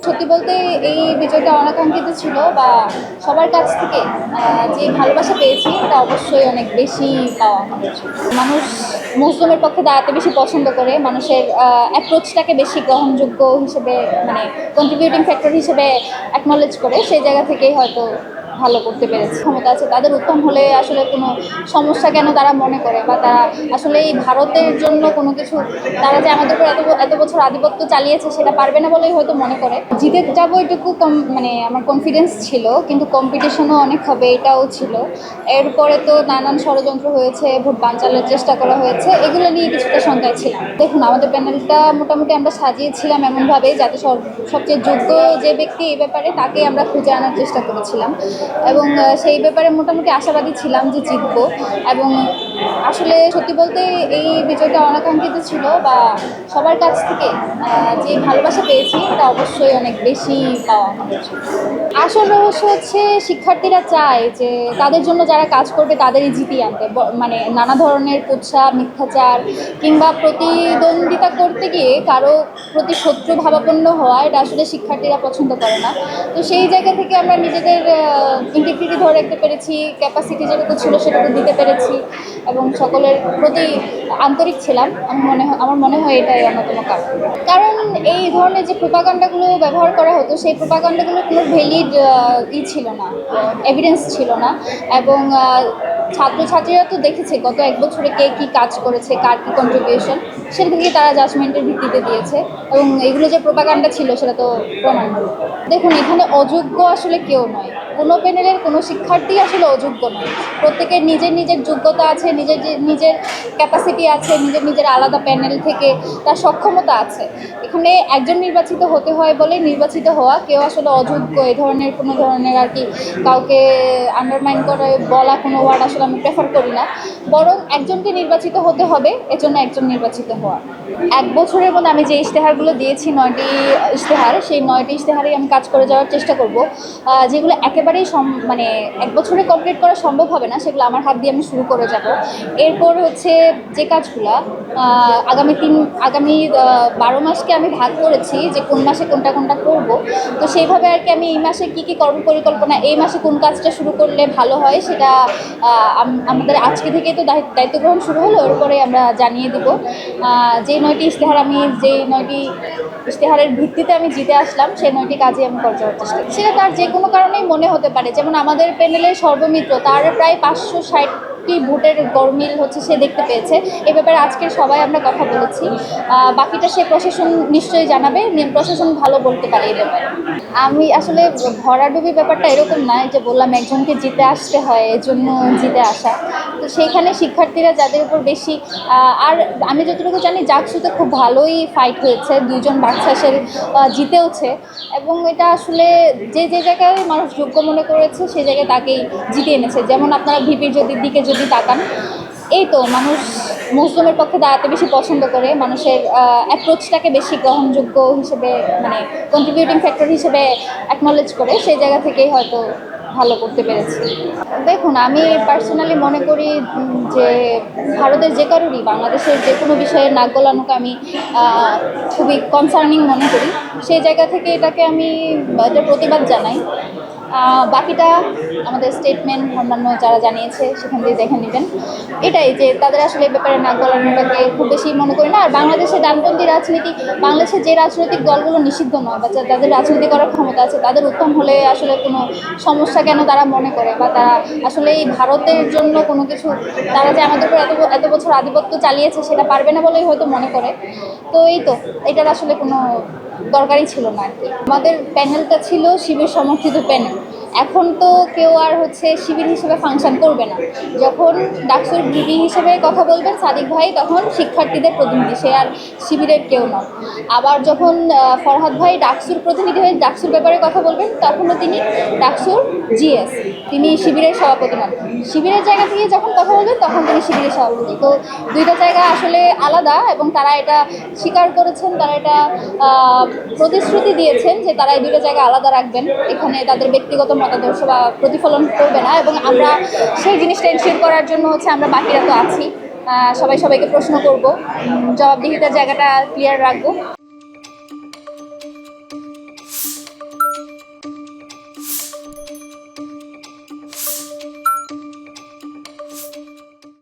সত্যি বলতে এই বিজয়টা অনাকাঙ্ক্ষিত ছিল বা সবার কাছ থেকে যে ভালোবাসা পেয়েছি এটা অবশ্যই অনেক বেশি পাওয়া হয়েছে। মানুষ মুসলিমের পক্ষে দাঁড়াতে বেশি পছন্দ করে, মানুষের অ্যাপ্রোচটাকে বেশি গ্রহণযোগ্য হিসেবে মানে কন্ট্রিবিউটিং ফ্যাক্টর হিসেবে অ্যাকনলেজ করে, সেই জায়গা থেকেই হয়তো ভালো করতে পেরেছে। ক্ষমতা আছে তাদের উত্তম হলে আসলে কোনো সমস্যা কেন তারা মনে করে, বা তারা আসলে এই ভারতের জন্য কোনো কিছু তারা যে আমাদের উপর এত এত বছর আধিপত্য চালিয়েছে সেটা পারবে না বলেই হয়তো মনে করে। জিতে যাবো এটুকু কম মানে আমার কনফিডেন্স ছিল, কিন্তু কম্পিটিশনও অনেক হবে এটাও ছিল। এরপরে তো নানান ষড়যন্ত্র হয়েছে, ভোট বানচালের চেষ্টা করা হয়েছে, এগুলো নিয়ে কিছুটা শঙ্কায় ছিলাম। দেখুন, আমাদের প্যানেলটা মোটামুটি আমরা সাজিয়েছিলাম এমনভাবে যাতে সবচেয়ে যোগ্য যে ব্যক্তি এই ব্যাপারে তাকে আমরা খুঁজে আনার চেষ্টা করেছিলাম, এবং সেই ব্যাপারে মোটামুটি আশাবাদী ছিলাম যে জিতবো। এবং আসলে সত্যি বলতে এই বিজয়টা অনাকাঙ্ক্ষিত ছিল বা সবার কাছ থেকে যে ভালোবাসা পেয়েছি এটা অবশ্যই অনেক বেশি পাওয়া হয়েছে। আসল রহস্য হচ্ছে শিক্ষার্থীরা চায় যে তাদের জন্য যারা কাজ করবে তাদেরই জিতিয়ে আনতে, মানে নানা ধরনের কুৎসা, মিথ্যাচার কিংবা প্রতিদ্বন্দ্বিতা করতে গিয়ে কারো প্রতি শত্রু ভাবাপন্ন হওয়া এটা আসলে শিক্ষার্থীরা পছন্দ করে না। তো সেই জায়গা থেকে আমরা নিজেদের ইন্টিগ্রিটি ধরে রাখতে পেরেছি, ক্যাপাসিটি যেটুকু ছিল সেটুকু দিতে পেরেছি এবং সকলের প্রতি আন্তরিক ছিলাম। আমার মনে হয় এটাই অন্যতম কারণ এই ধরনের যে প্রোপাগান্ডাগুলো ব্যবহার করা হতো সেই প্রোপাগান্ডাগুলো কোনো ভ্যালিড ছিল না, এভিডেন্স ছিল না। এবং ছাত্রছাত্রীরা তো দেখেছে গত এক বছরে কে কী কাজ করেছে, কার কী কন্ট্রিবিউশন, সেটা থেকে তারা জাজমেন্টের ভিত্তিতে দিয়েছে, এবং এগুলো যে প্রোপাগান্ডা ছিল সেটা তো প্রমাণ। দেখুন, এখানে অযোগ্য আসলে কেউ নয়, কোনো প্যানেলের কোনো শিক্ষার্থী আসলে অযোগ্য নয়। প্রত্যেকের নিজের নিজের যোগ্যতা আছে, নিজের ক্যাপাসিটি আছে, নিজের আলাদা প্যানেল থেকে তার সক্ষমতা আছে। এখানে একজন নির্বাচিত হতে হয় বলে নির্বাচিত হওয়া, কেউ আসলে অযোগ্য এই ধরনের কোনো ধরনের আর কি কাউকে আন্ডারমাইন করে বলা কোনো ওয়ার্ড আসলে আমি প্রেফার করি না। বরং একজনকে নির্বাচিত হতে হবে, এজন্য একজন নির্বাচিত হওয়া। এক বছরের মধ্যে আমি যে ইশতেহারগুলো দিয়েছি 9টি ইশতেহার, সেই 9টি ইশতেহারেই আমি কাজ করে যাওয়ার চেষ্টা করব। যেগুলো একেবারেই মানে এক বছরে কমপ্লিট করা সম্ভব হবে না, সেগুলো আমার হাত দিয়ে আমি শুরু করে যাব। এরপর হচ্ছে যে কাজগুলো আগামী 12 মাসকে আমি ভাগ করেছি যে কোন মাসে কোনটা কোনটা করব। তো সেইভাবে আর কি আমি এই মাসে কী কী কর্মপরিকল্পনা, এই মাসে কোন কাজটা শুরু করলে ভালো হয় সেটা আমাদের আজকে থেকেই তো দায়িত্ব গ্রহণ শুরু হলো, এরপরে আমরা জানিয়ে দেব। যে 9টি ইশতেহারের ভিত্তিতে আমি জিতে আসলাম, সেই 9টি কাজে আমি করে যাওয়ার চেষ্টা করি। সেটা তার যে কোনো কারণেই মনে হতে পারে, যেমন আমাদের প্যানেলের সর্বমিত্র তার প্রায় 560টি ভোটের গরমিল হচ্ছে সে দেখতে পেয়েছে। এ ব্যাপারে আজকে সবাই আমরা কথা বলেছি। বাকিটা সে প্রশাসন নিশ্চয়ই জানাবে, প্রশাসন ভালো বলতে পারে এই ব্যাপারে। আমি আসলে ভরাডুবি ব্যাপারটা এরকম না যে বললাম একজনকে জিতে আসতে হয় এজন্য জিতে আসা। তো সেইখানে শিক্ষার্থীরা যাদের উপর বেশি, আর আমি যতটুকু জানি জাকসুতে খুব ভালোই ফাইট হয়েছে, 2জন বাকশাসের জিতেওছে, এবং এটা আসলে যে জায়গায় মানুষ যোগ্য মনে করেছে সেই জায়গায় তাকেই জিতে এনেছে। যেমন আপনারা ভিপির দিকে যদি তাকান, এই তো মানুষ মুসলিমের পক্ষে দাঁড়াতে বেশি পছন্দ করে, মানুষের অ্যাপ্রোচটাকে বেশি গ্রহণযোগ্য হিসেবে মানে কন্ট্রিবিউটিং ফ্যাক্টর হিসেবে অ্যাকনলেজ করে, সেই জায়গা থেকেই হয়তো ভালো করতে পেরেছি। দেখুন, আমি পার্সোনালি মনে করি যে ভারতের যে কারোরই বাংলাদেশের যে কোনো বিষয়ে নাক গলানোকে আমি খুবই কনসার্নিং মনে করি। সেই জায়গা থেকে এটাকে আমি এটার প্রতিবাদ জানাই। বাকিটা আমাদের স্টেটমেন্ট অন্যান্য যারা জানিয়েছে সেখান দিয়ে দেখে নেবেন। এটাই যে তাদের আসলে এই ব্যাপারে নাক গলানোটাকে খুব বেশি মনে করি না। আর বাংলাদেশের ডানপন্থী রাজনীতি, বাংলাদেশের যে রাজনৈতিক দলগুলো নিষিদ্ধ নয় বা তাদের রাজনীতি করার ক্ষমতা আছে তাদের উত্তম হলে আসলে কোনো সমস্যা কেন তারা মনে করে, বা তারা আসলে এই ভারতের জন্য কোনো কিছু তারা যে আমাদের উপর এত বছর আধিপত্য চালিয়েছে সেটা পারবে না বলেই হয়তো মনে করে। তো এই তো এটার আসলে কোনো দরকারই ছিল না আর কি। আমাদের প্যানেলটা ছিল শিবির সমর্থিত প্যানেল। এখন তো কেউ আর হচ্ছে শিবির হিসেবে ফাংশন করবে না। যখন ডাকসুর ভিপি হিসেবে কথা বলবেন সাদিক ভাই, তখন শিক্ষার্থীদের প্রতিনিধি, সে আর শিবিরের কেউ নন। আবার যখন ফরহাদ ভাই ডাকসুর প্রতিনিধি হয়ে ডাকসুর ব্যাপারে কথা বলবেন, তখনও তিনি ডাকসুর জিএস, তিনি শিবিরের সভাপতি নন। শিবিরের জায়গা থেকে যখন কথা বলবেন তখন তিনি শিবিরের সভাপতি। তো দুইটা জায়গা আসলে আলাদা, এবং তারা এটা স্বীকার করেছেন, তারা এটা প্রতিশ্রুতি দিয়েছেন যে তারা এই দুটো জায়গা আলাদা রাখবেন, এখানে তাদের ব্যক্তিগত মতাদর্শ বা প্রতিফলন করবে না। এবং আমরা সেই জিনিসটা এনশিওর করার জন্য হচ্ছে আমরা বাকিরা তো আছি, সবাইকে প্রশ্ন করব, জবাবদিহিতার জায়গাটা ক্লিয়ার রাখবো।